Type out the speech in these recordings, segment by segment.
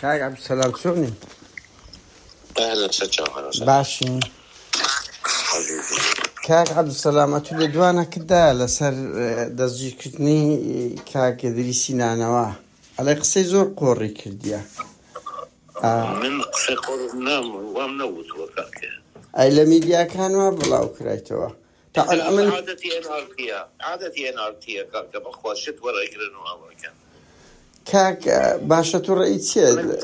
كاك عبد السلام شلوني؟ اهلا سجاها باشين كاك عبد السلام اتولي دوانا كدا لسر دزجي كتني كاك دريسي نانوا على قصي زور قوري كرديا من قصي قور نام ومنوت وكاك اي لميديا كانوا بلاو كرايتوا عادتي انارتيا كاك بخوا شت ولا يقرنوا كان كاك باشا الرئيسية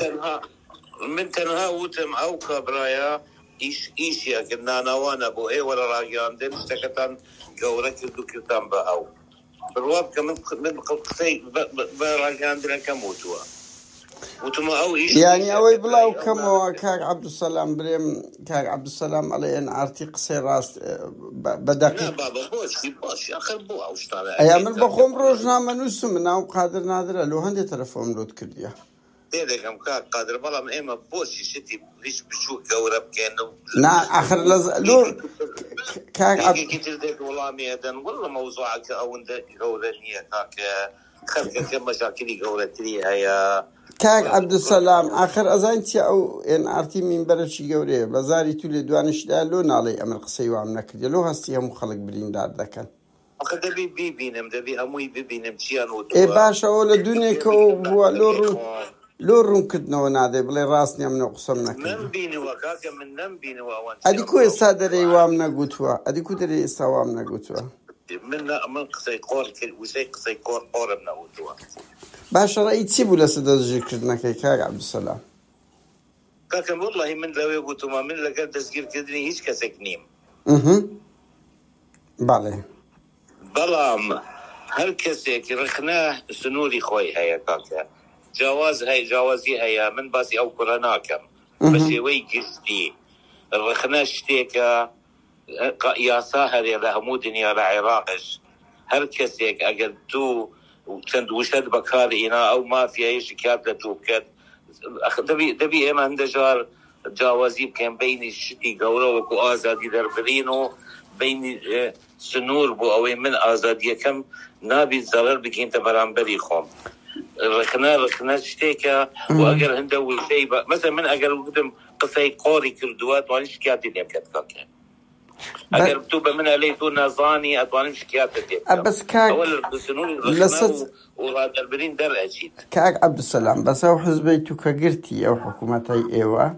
من تنها وتم او كبرايا ايش يا كنا نوانا بو اي ولا راجان دين استكتان قورك دكتان باو بالواب كمن قصي براجان دين كموتوا وتما او ايش يعني اوي بلاو كمو كاك عبد السلام بريم كاك عبد السلام علي ان ارتي قصي راس بدقيق لا بابا بوش اخر بو اوش طالع ايام من بخوم روزنامه نوسو مناو قادر نادر لو هندي تلفون لود كرديا ديدكم كاك قادر والله ما اما بوش شتي ليش بشو قورب كانه نا اخر لو كاك عبد كتير والله ميدان والله موضوعك او انت قورنيه كاك خلك كم مشاكل قورتري هيا كاك عبد السلام آخر أزانتي أو إن أرتي من برشي جوريه بزاري تولي دوانش دالون علي أمر قصي وعم نكدي لو هستي هم خلق برين دار ذكر أخذ دبي بينم دبي أموي بينم شيان وتوا إيه باشا ولا دنيا كو بوا لورون كدنا ونادي بلي راسني أمن قسم نكدي من بيني وكاك من نم بيني وأوان أديكو يصادري وامنا قوتوا أديكو دري يستوامنا قوتوا من قصي قور كل وشي قصي قوربنا وتوا باشا رأيت سيبو لسدزجي كدنا كاك عبد السلام كاك والله من لو يقولوا ما من لقد تسجيل كدني هيش كسكنيم بالي بلام هل كسيك رخناه سنوري خوي هيا كاكا جوازي هيا من باسي او كرناكم بس وي قصدي رخناه شتيكا يا ساهر يا لهمودن يا لعراقش هل كسيك اقل تو وكند وشد بكاري هنا او ما في اي شكات لتوكد دبي اما هندجار جوازي كان بين الشتي قوره وكو ازادي دربرينو بين سنور بو اوي من ازاديه كم نابي زرر بكين تبرانبري خوم رخنا شتيكا واجر هندو شيء مثلا من اجر قدم قصي قوري كردوات واني شكياتي اللي كتكاك اگر بتوبه من عليتو نظاني اتواني شكياتي بس كاك اول بسنور رخنا وهذا البرين در اجيد كاك عبد السلام بس او حزبيتو كقرتي او حكومتي ايوه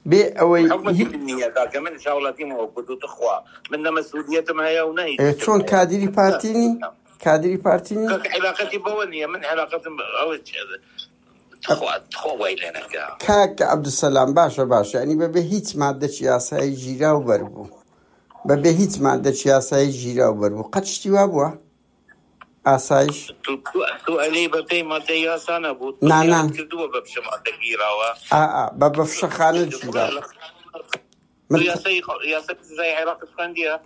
بي اوي حكومتي النية كاك من شاولاتي ما وقتو تخوا من مسؤوليتهم هيا ونهي شون كادري بارتيني كاك علاقتي بونية من علاقتهم تخوا ويلنا كاك عبد السلام باشا يعني بهيت مادة سياسة جيرا وبربو بهيت مادة سياسة جيرا وبربو قد اشتوا بوا آسايش تو علي بتي ما تياسانا بود نا كدوا ببشما تغيراوا ببفشخانة جيرا يا سي زي عراق فنديا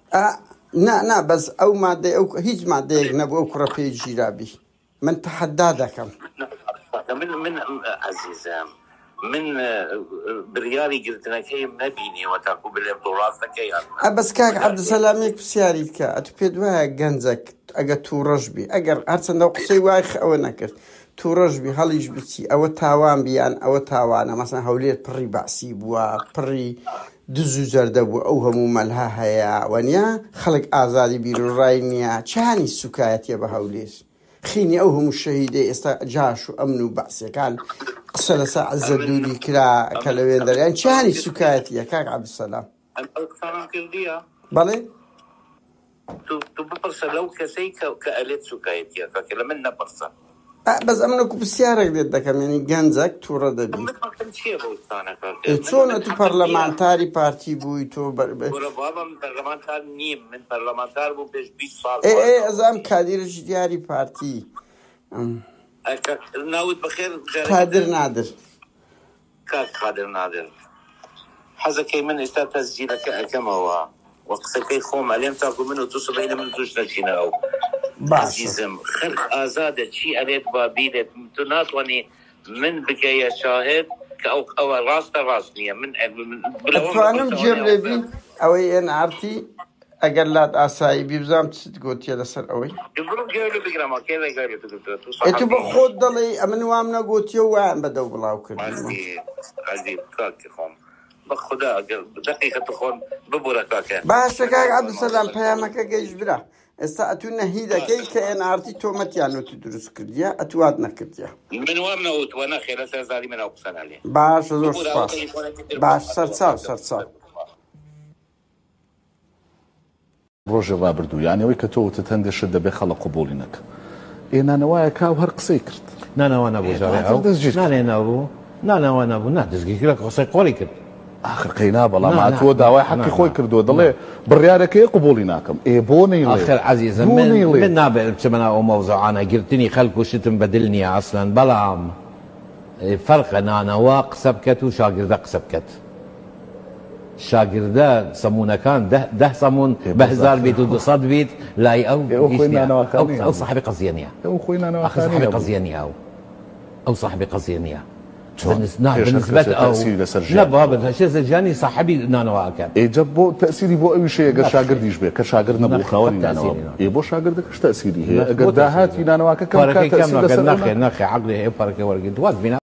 نا بس او مادة او هيج مادة نبو او كرابي جيرا بي من تحدادكم من عزيزام من بريالي قلت لك هي مبيني وتاكو بالابطورات كي بس كاك عبد السلام يك بسياري كا اتبيدوها جنزك اجا تورجبي اجر هرسن دو قصي وايخ او نكر تورجبي هليج بتي او تاوان بيان او تاوانا مثلا هوليت بري باسي بوا بري دزو زردبو او همو ملها هيا ونيا خلق ازادي بيرو راينيا چهاني سكايت يا بهوليس خيني او هم الشهيدي جاشو امنو باسي كان قصة ساعة زدولي كلاوين در يعني چهاني سكايتي يا كاك عبد السلام القصة كردية بالي تو ببرسة لو كسي كألت سكايتي يا كاك لمن نبرسة بس امنكو بسيارك ديدكم يعني جنزك تورا دبي چون تو برلمانتاري بارتي بوي تو بابا من برلمانتار نيم من برلمانتار بو بيش 20 سال ايه ازام كادير جدياري بارتي ناود بخير قادر نادر قادر نادر حزكي من استاذ تسجيلك كما هو وقصكي خوم عليهم تاكو منه تصبحين من تشتكينا او عزيزم خلق آزادة شيء عليت بابيلت تناطوني من بكي شاهد أو راستا راسنية من أتوانم جملة بي أو ين عرتي ئەگەر لات ئاسایی بیبزام چت گوتیە لەسەر ئەوەی ئێتو بە خۆت دەڵێ ئەمن وام نەگوتیە و وایان بەدەو بڵاو کردی بخدا دقيقة خون ببورا كاكا باشا كاك عبد السلام بيامك جيش برا استأتونا هيدا كي كأن عرتي تومت يعني تدرس كرديا أتوادنا كرديا من وين نوت وانا خير سازالي من أقصان عليه باشا زور سباس باش سرساو ڕۆژی ڕابردوو یانەوەی کە تۆ تەندێشت دەبێ خەڵک قبولی نەکە ئێنانەوەیە کاو هەر قسەی کرد نانەوە نەبوو نانێ نەبوو نانەوە نەبوو نادەستگی کرد قسەی قۆڵی کرد آخر قەینا بەڵام هاتووە داوای حەقی خۆی کردووە دەڵێ بڕیارەکەی قبولی ناکەم بۆ نەیڵێ آخر عەزیزم من نابێت بچمە ئەو مەوزوعانە گرتنی خەڵک و شتم بەدل نییە ئەسڵەن بەڵام فەرقە نانەوە قسە بکەت و شاگردە قسە بکەت شاگردە سەمونەکان 10 سەمون بە 1000 بیت و 200 بیت لای ئەو صاحبی قەزیە نییە صاحبی قەزیە نییە ئەو صاحبی قەزیە نییە بالنسبة أو لا بابا شيء زجاني صاحبي نانوا أكاد إجاب بو تأثيري بو أي شيء أجر شاگرد يشبه كشاگرد نبو خواني نانوا إبو شاگرد كش تأثيري هي أجر دهات نانوا كم كان تأثير نخي عقلي هي فرق ورقد واز بنا